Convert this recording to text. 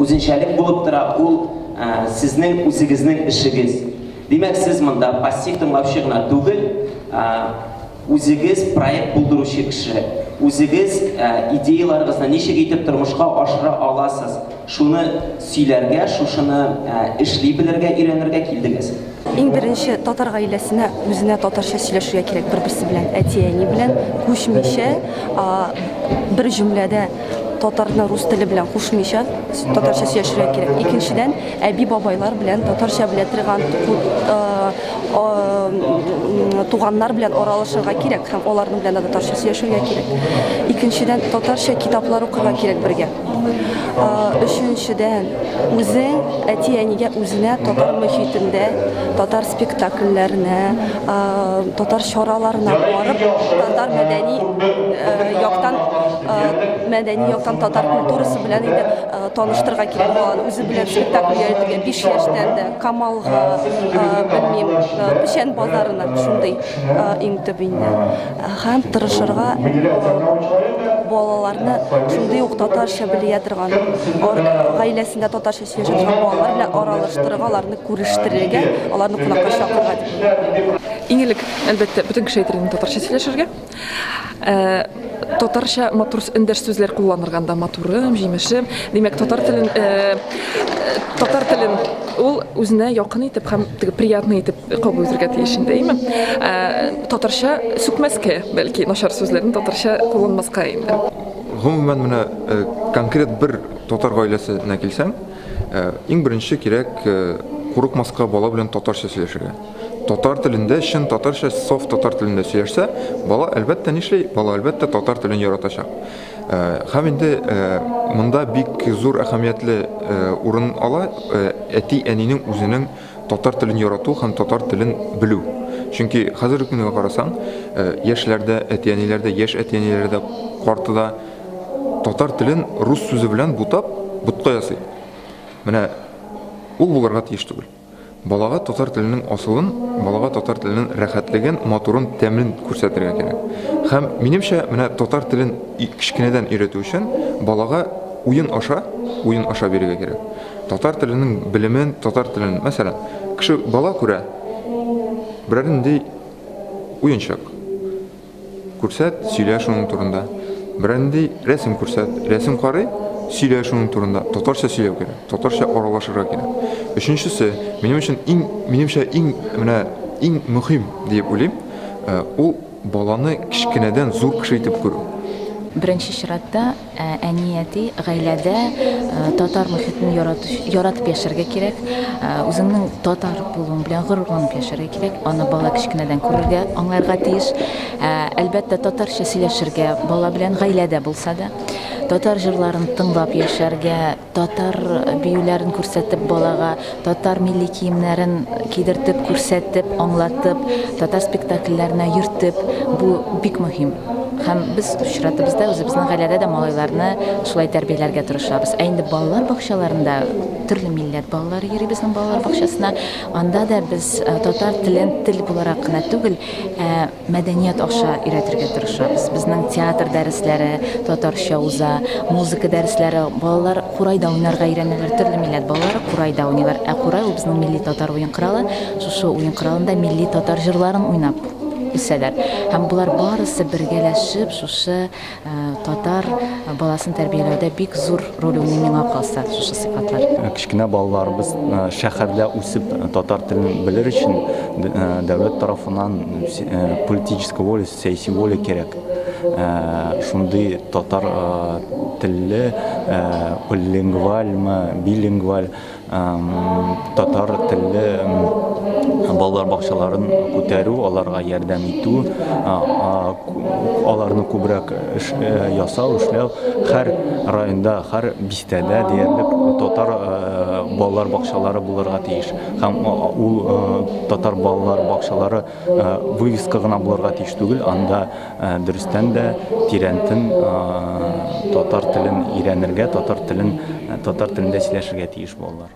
үзенчәлек булып тора, ул сезнең үзегезнең эшегез. Димәк, сез монда пассив тыңлаучы гына түгел, үзегез проект булдыручы кеше. Үзегез идеяларыгызны ничек итеп тормышка ашыра аласыз? Шуны сөйләргә, шушыны эшли белергә, өйрәнергә килдегез. Иң беренче татар гаиләсенә үзенә татарча сөйләшергә кирәк, бер-берсе белән, әти-әни белән күчмичә, бер җөмләдә татарны рус теле белән кушмыйча татарча сөйләшергә кирәк. Икенчедән, әби-бабайлар белән татарча белә торган туганнар белән аралашырга кирәк һәм аларның белән татарча сөйләшергә кирәк. Икенчедән, татарча китаплар укырга кирәк бергә. Өченчедән, үзең әти-әнигә үзенә татар мөхитендә, татар спектакльләренә, татар чараларына барып, татар мәдәни яктан татар культурасы белән таныштырга кирәк булган. Үзе белән спектакль йөртергә 5 яшьтән дә Камалга, белмим, Печән базарына шундый иң төп инде. Һәм тырышырга балаларны шундый ук татарча белә торган, гаиләсендә татарча сөйләшә торган балалар белән аралаштырырга, аларны күрештерергә, аларны кунакка чакырырга. Иң элек, әлбәттә, бөтен кеше әйтер инде татарча сөйләшергә. Татарча матур эндәш сүзләр кулланырга да матурым, җимешем. Димәк, татар телен ул үзенә якын итеп һәм приятный итеп кабул итәргә тиеш инде, әйме? Татарча сүкмәскә, бәлки, начар сүзләрне татарча кулланмаска инде. Гомумән, менә конкрет бер татар гаиләсенә килсәң, иң беренче кирәк курыкмаска бала белән татарча сөйләшергә. Татар телендә, чын татарча, софт татар телендә сөйләшсә, бала әлбәттә нишләй? Бала әлбәттә татар телен яратачак. Һәм инде монда бик зур әһәмиятле урын ала әти-әнинең үзенең татар телен ярату һәм татар телен белү. Чөнки хәзерге көнгә карасаң, яшьләрдә, әти-әниләрдә, яшь әти-әниләрдә, картыда татар телен рус сүзе белән бутап, бутка ясый. Менә ул булырга тиеш түгел. Балага татар теленең асылын, балага татар теленең рәхәтлеген, матурын, тәмлен күрсәтергә кирәк. Һәм минемчә, менә татар телен кичкенәдән өйрәтү өчен балага уен аша бирергә кирәк. Татар теленең белемен, татар телен, мәсәлән, кеше бала күрә, берәр нинди уенчак күрсәт, сөйлә шуның турында. Берәр нинди рәсем күрсәт, рәсем карый, сөйлә шуның турында. Татарча сөйләү кирәк, татарча аралашырга кирәк. Өченчесе, минемчә иң мөһим дип уйлыйм, ул баланы кичкенәдән зур кеше итеп күрү. Беренче чиратта әнияти гаиләдә татар мөхитен яратып яшәргә кирәк, үзеңнең татар булуың белән горурланып яшәргә кирәк, аны бала кичкенәдән күрергә, аңларга тиеш. Әлбәттә, татарча сөйләшергә бала белән гаиләдә булса да, татар җырларын тыңлап яшәргә, татар биюләрен күрсәтеп балага, татар милли киемнәрен кидертеп, күрсәтеп, аңлатып, татар спектакльләренә йөртеп, бу бик мөһим. Һәм без очратыбызда үзебезнең гаиләдә дә малайларны шулай тәрбияләргә тырышабыз. Инде балалар бакчаларында төрле милләт балалары йөри безнең балалар бакчасына. Анда да без татар телен тел буларак кына түгел, мәдәният аша өйрәтергә тырышабыз. Безнең театр дәресләре татарча уза, музыка дәресләре, балалар курайда уйнарга өйрәнәләр, төрле милләт балалары курайда уйныйлар. Курай ул безнең милли татар уен коралы, шушы уен коралында милли татар җырларын уйнап үсәләр. Һәм булар барысы бергәләшеп, шушы татар баласын тәрбияләүдә бик зур роль уйный, миңа калса, шушы сыйфатлар. Кичкенә балаларыбыз шәһәрдә үсеп татар телен белер өчен дәүләт тарафыннан политическая воля, сәяси воля кирәк. Шундый татар телле, полилингвальмы, билингваль татар телле балалар бакчаларын күтәрү, аларга ярдәм итү, аларны күбрәк ясау, эшләү, һәр районда, һәр бистәдә диярлек татар балалар бакчалары булырга тиеш. Һәм ул татар балалар бакчалары вывеска гына булырга тиеш түгел, анда дөрестән дә тирәнтен татар телен өйрәнергә, татар телендә сөйләшергә тиеш балалар.